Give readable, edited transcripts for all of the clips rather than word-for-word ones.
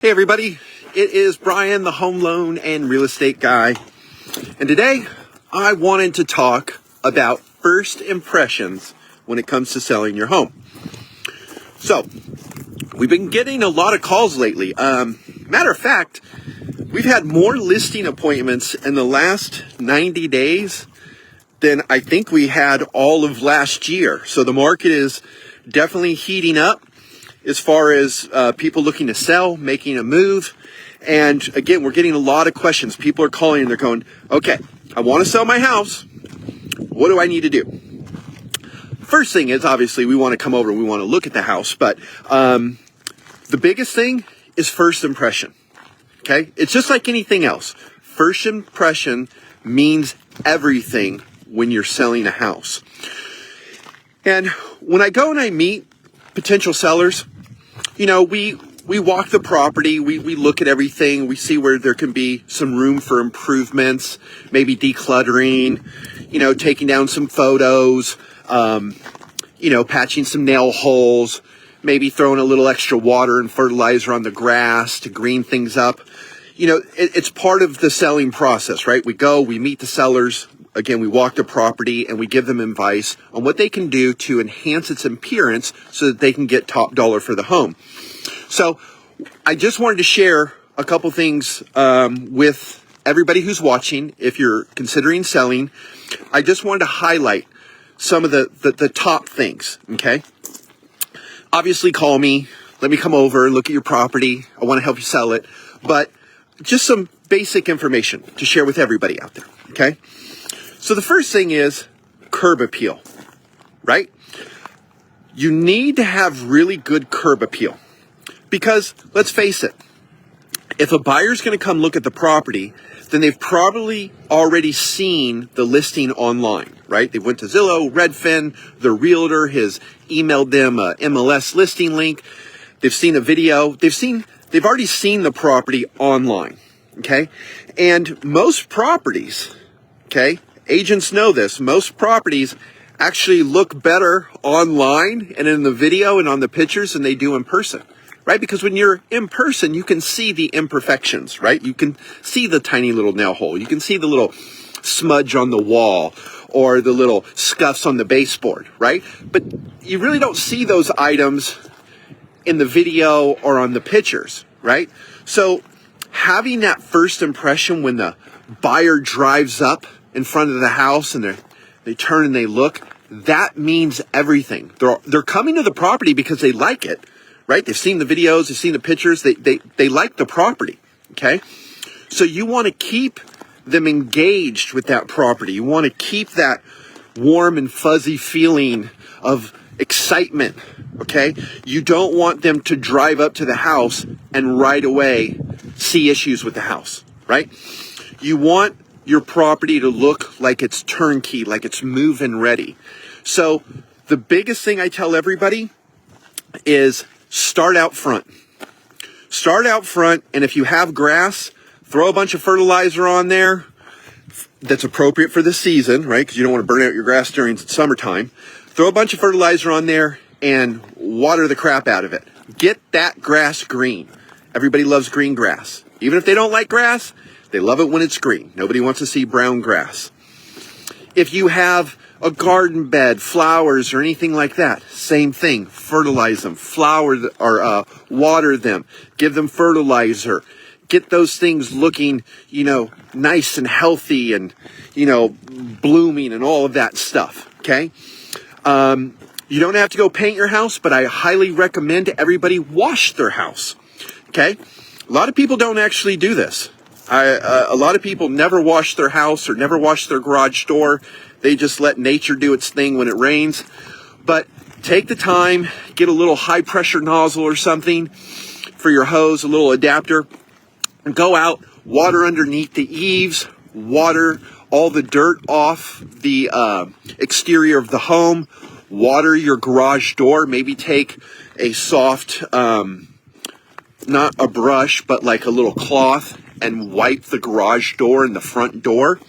Hey everybody, it is Brian, the home loan and real estate guy. And today I wanted to talk about first impressions when it comes to selling your home. So, we've been getting a lot of calls lately. Matter of fact, we've had more listing appointments in the last 90 days than I think we had all of last year. So the market is definitely heating up as far as people looking to sell, making a move. And again, we're getting a lot of questions. People are calling and they're going, okay, I want to sell my house. What do I need to do? First thing is, obviously, we want to come over and we want to look at the house. But the biggest thing is first impression. Okay? It's just like anything else. First impression means everything when you're selling a house. And when I go and I meet potential sellers, you know, we walk the property, we look at everything, we see where there can be some room for improvements, maybe decluttering, you know, taking down some photos, you know, patching some nail holes, maybe throwing a little extra water and fertilizer on the grass to green things up. You know, it's part of the selling process, right? We go, we meet the sellers. Again, we walk the property and we give them advice on what they can do to enhance its appearance so that they can get top dollar for the home. So I just wanted to share a couple things with everybody who's watching. If you're considering selling, I just wanted to highlight some of the top things, okay? Obviously, call me. Let me come over, look at your property. I want to help you sell it. But just some basic information to share with everybody out there, okay? So the first thing is curb appeal, right? You need to have really good curb appeal because let's face it, if a buyer's going to come look at the property, then they've probably already seen the listing online, right? They went to Zillow, Redfin, the realtor has emailed them a MLS listing link. They've seen a video. They've already seen the property online, okay? And most properties, okay, agents know this. Most properties actually look better online and in the video and on the pictures than they do in person, right? Because when you're in person, you can see the imperfections, right? You can see the tiny little nail hole. You can see the little smudge on the wall or the little scuffs on the baseboard, right? But you really don't see those items in the video or on the pictures, right? So having that first impression when the buyer drives up in front of the house and they turn and they look, that means everything. They're coming to the property because they like it, right? They've seen the videos, they've seen the pictures, they like the property, okay? So you want to keep them engaged with that property. You want to keep that warm and fuzzy feeling of excitement, okay? You don't want them to drive up to the house and right away see issues with the house, right? You want your property to look like it's turnkey, like it's move-in ready. So the biggest thing I tell everybody is start out front. Start out front, and if you have grass, throw a bunch of fertilizer on there that's appropriate for the season, right? Because you don't want to burn out your grass during summertime. Throw a bunch of fertilizer on there and water the crap out of it. Get that grass green. Everybody loves green grass. Even if they don't like grass, they love it when it's green. Nobody wants to see brown grass. If you have a garden bed, flowers, or anything like that, same thing. Fertilize them, water them, give them fertilizer. Get those things looking, you know, nice and healthy and, you know, blooming and all of that stuff, okay? You don't have to go paint your house, but I highly recommend everybody wash their house, okay? A lot of people don't actually do this. A lot of people never wash their house or never wash their garage door. They just let nature do its thing when it rains. But take the time, get a little high pressure nozzle or something for your hose, a little adapter, and go out, water underneath the eaves, water all the dirt off the exterior of the home, water your garage door, maybe take a soft, not a brush, but like a little cloth and wipe the garage door and the front door.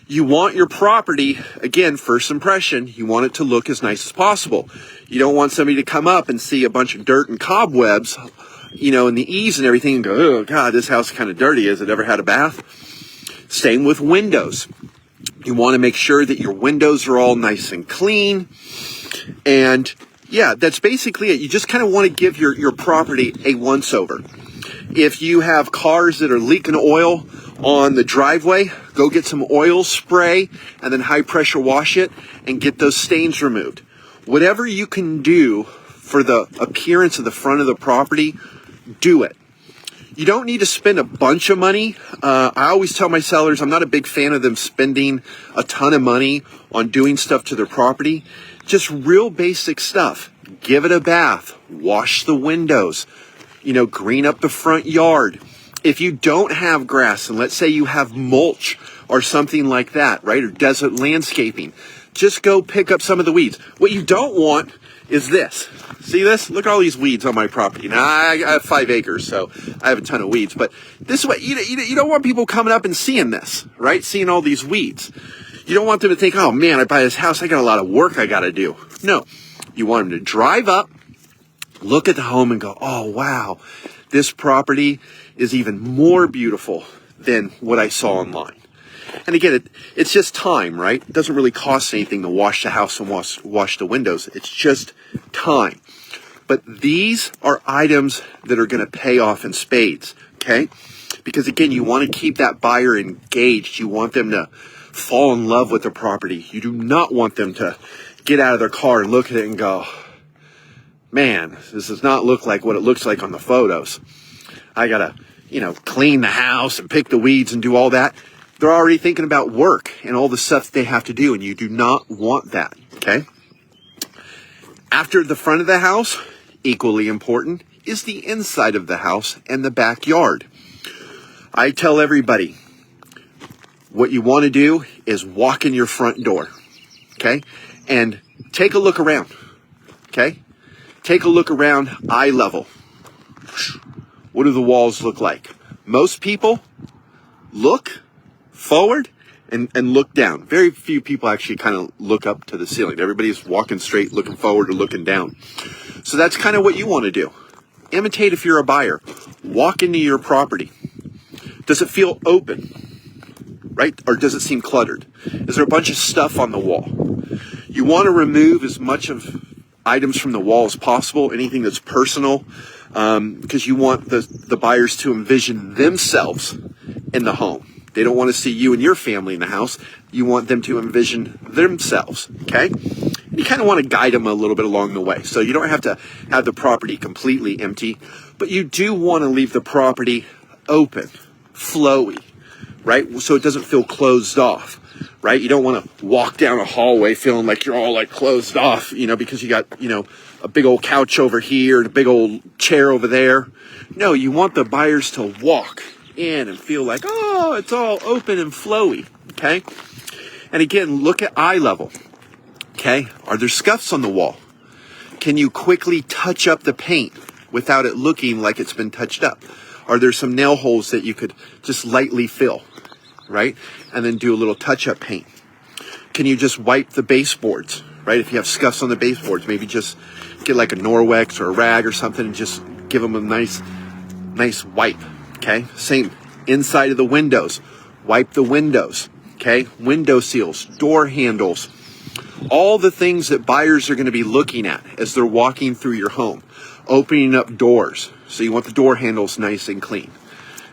You want your property, again, first impression, you want it to look as nice as possible. You don't want somebody to come up and see a bunch of dirt and cobwebs, in the eaves and everything and go, oh God, this house is kind of dirty. Has it ever had a bath? Same with windows. You want to make sure that your windows are all nice and clean. And yeah, that's basically it. You just kind of want to give your property a once over. If you have cars that are leaking oil on the driveway, go get some oil spray and then high pressure wash it and get those stains removed. Whatever you can do for the appearance of the front of the property, do it. You don't need to spend a bunch of money. I always tell my sellers, I'm not a big fan of them spending a ton of money on doing stuff to their property. Just real basic stuff. Give it a bath, wash the windows, green up the front yard. If you don't have grass, and let's say you have mulch or something like that, right, or desert landscaping, just go pick up some of the weeds. What you don't want is this. See this? Look at all these weeds on my property. Now, I have 5 acres, so I have a ton of weeds. But this way, you don't want people coming up and seeing this, right? Seeing all these weeds. You don't want them to think, oh man, I buy this house, I got a lot of work I got to do. No. You want them to drive up, look at the home and go, oh wow, this property is even more beautiful than what I saw online. And again, it's just time, right? It doesn't really cost anything to wash the house and wash the windows. It's just time. But these are items that are going to pay off in spades, okay? Because again, you want to keep that buyer engaged. You want them to fall in love with the property. You do not want them to get out of their car and look at it and go, man, this does not look like what it looks like on the photos. I got to, clean the house and pick the weeds and do all that. They're already thinking about work and all the stuff that they have to do, and you do not want that, okay? After the front of the house, equally important, is the inside of the house and the backyard. I tell everybody, what you want to do is walk in your front door, okay? And take a look around, okay? Take a look around eye level. What do the walls look like? Most people look forward and look down. Very few people actually kind of look up to the ceiling. Everybody's walking straight, looking forward or looking down. So that's kind of what you want to do. Imitate if you're a buyer. Walk into your property. Does it feel open, right? Or does it seem cluttered? Is there a bunch of stuff on the wall? You want to remove as much of items from the wall as possible, anything that's personal, because you want the buyers to envision themselves in the home. They don't want to see you and your family in the house. You want them to envision themselves, okay? And you kind of want to guide them a little bit along the way. So you don't have to have the property completely empty, but you do want to leave the property open, flowy, right? So it doesn't feel closed off, right? You don't want to walk down a hallway feeling like you're all like closed off, because you got, a big old couch over here and a big old chair over there. No, you want the buyers to walk in and feel like, oh, it's all open and flowy, okay? And again, look at eye level, okay? Are there scuffs on the wall? Can you quickly touch up the paint without it looking like it's been touched up? Are there some nail holes that you could just lightly fill, right? And then do a little touch-up paint. Can you just wipe the baseboards, right? If you have scuffs on the baseboards, maybe just get like a Norwex or a rag or something and just give them a nice wipe, okay? Same inside of the windows. Wipe the windows, okay? Window seals, door handles, all the things that buyers are going to be looking at as they're walking through your home. Opening up doors. So you want the door handles nice and clean,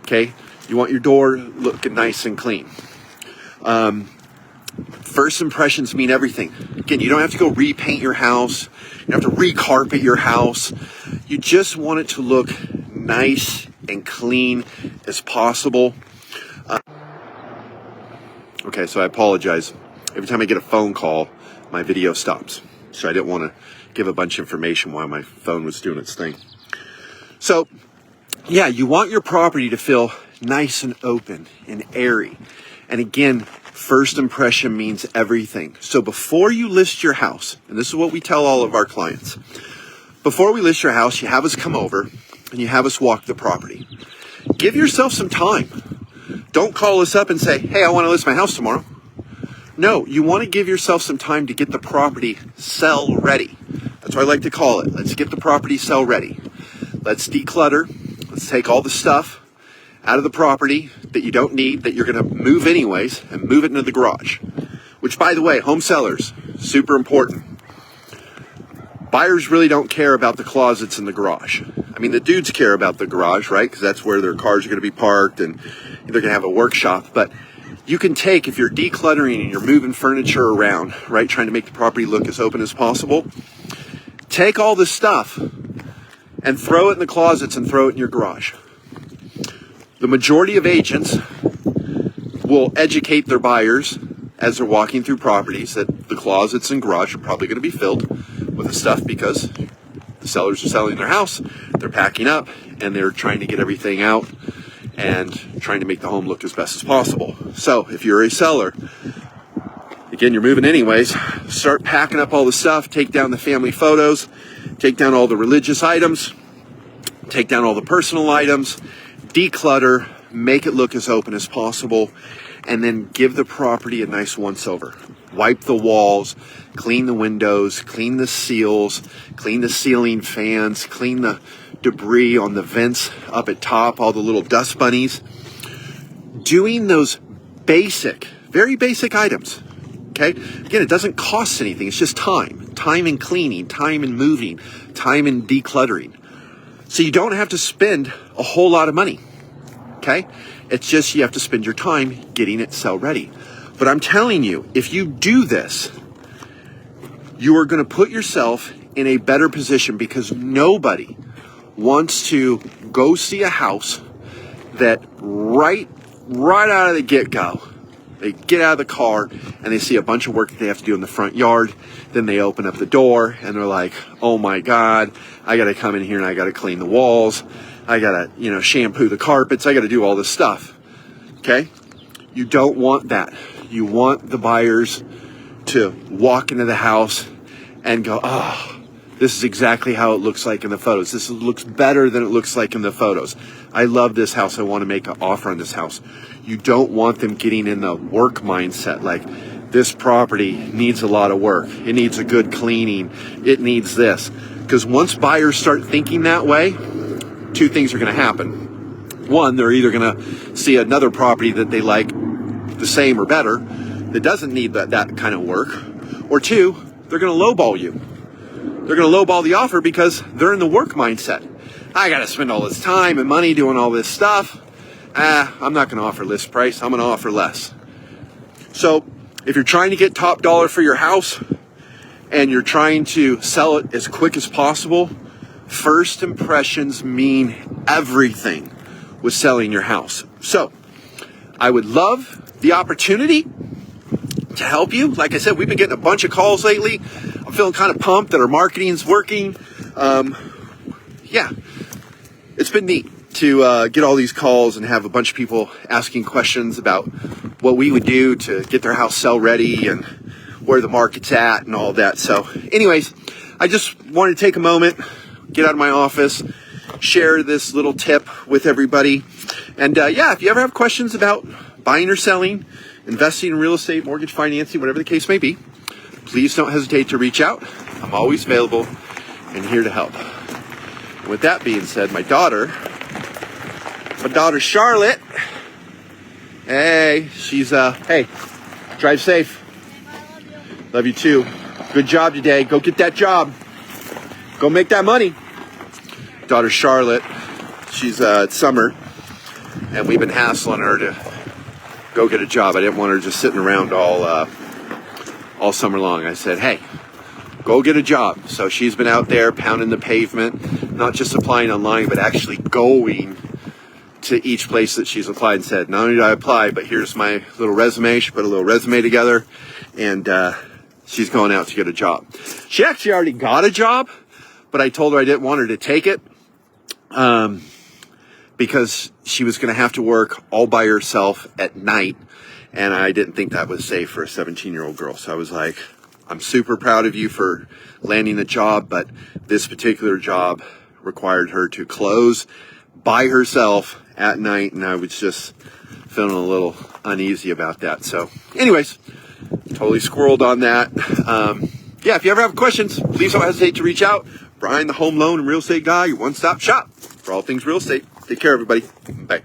okay? You want your door looking nice and clean. First impressions mean everything. Again, you don't have to go repaint your house. You don't have to recarpet your house. You just want it to look nice and clean as possible. Okay, so I apologize. Every time I get a phone call, my video stops. So I didn't want to give a bunch of information while my phone was doing its thing. So, yeah, you want your property to feel nice and open and airy. And again, first impression means everything. So before you list your house, and this is what we tell all of our clients, before we list your house, you have us come over and you have us walk the property. Give yourself some time. Don't call us up and say, hey, I want to list my house tomorrow. No, you want to give yourself some time to get the property sell ready. That's what I like to call it. Let's get the property sell ready. let's declutter. Let's take all the stuff out of the property that you don't need, that you're going to move anyways, and move it into the garage. Which, by the way, home sellers, super important. Buyers really don't care about the closets in the garage. I mean, the dudes care about the garage, right? Because that's where their cars are going to be parked and they're going to have a workshop. But you can take, if you're decluttering and you're moving furniture around, right, trying to make the property look as open as possible, take all this stuff and throw it in the closets and throw it in your garage. The majority of agents will educate their buyers as they're walking through properties that the closets and garage are probably going to be filled with the stuff because the sellers are selling their house, they're packing up, and they're trying to get everything out and trying to make the home look as best as possible. So if you're a seller, again, you're moving anyways, start packing up all the stuff, take down the family photos, take down all the religious items, take down all the personal items, declutter, make it look as open as possible, and then give the property a nice once-over. Wipe the walls, clean the windows, clean the seals, clean the ceiling fans, clean the debris on the vents up at top, all the little dust bunnies. Doing those basic, very basic items, okay? Again, it doesn't cost anything. It's just time. Time in cleaning, time in moving, time in decluttering. So you don't have to spend a whole lot of money, okay? It's just you have to spend your time getting it sell ready. But I'm telling you, if you do this, you are going to put yourself in a better position because nobody wants to go see a house that right out of the get-go, they get out of the car and they see a bunch of work that they have to do in the front yard. Then they open up the door and they're like, oh my God, I got to come in here and I got to clean the walls. I got to, shampoo the carpets. I got to do all this stuff. Okay? You don't want that. You want the buyers to walk into the house and go, oh, this is exactly how it looks like in the photos. This looks better than it looks like in the photos. I love this house. I want to make an offer on this house. You don't want them getting in the work mindset like this property needs a lot of work. It needs a good cleaning. It needs this. Because once buyers start thinking that way, two things are going to happen. One, they're either going to see another property that they like the same or better that doesn't need that kind of work. Or two, they're going to lowball you. They're going to lowball the offer because they're in the work mindset. I got to spend all this time and money doing all this stuff. I'm not going to offer list price. I'm going to offer less. So if you're trying to get top dollar for your house and you're trying to sell it as quick as possible, first impressions mean everything with selling your house. So I would love the opportunity to help you. Like I said, we've been getting a bunch of calls lately. I'm feeling kind of pumped that our marketing's working. It's been neat to get all these calls and have a bunch of people asking questions about what we would do to get their house sell ready and where the market's at and all that. So anyways, I just wanted to take a moment, get out of my office, share this little tip with everybody. And if you ever have questions about buying or selling, investing in real estate, mortgage financing, whatever the case may be, please don't hesitate to reach out. I'm always available and here to help. And with that being said, my daughter Charlotte, hey, she's, hey, drive safe. Love you too. Good job today. Go get that job. Go make that money. Daughter Charlotte, she's it's summer, and we've been hassling her to go get a job. I didn't want her just sitting around all summer long. I said, hey, go get a job. So she's been out there pounding the pavement, not just applying online, but actually going to each place that she's applied and said, not only did I apply, but here's my little resume. She put a little resume together, and she's going out to get a job. She actually already got a job, but I told her I didn't want her to take it because she was going to have to work all by herself at night, and I didn't think that was safe for a 17-year-old girl. So I was like, I'm super proud of you for landing the job, but this particular job required her to close by herself at night, and I was just feeling a little uneasy about that. So anyways, totally squirreled on that. If you ever have questions, please don't hesitate to reach out. Brian, the home loan and real estate guy, your one-stop shop for all things real estate. Take care, everybody. Bye.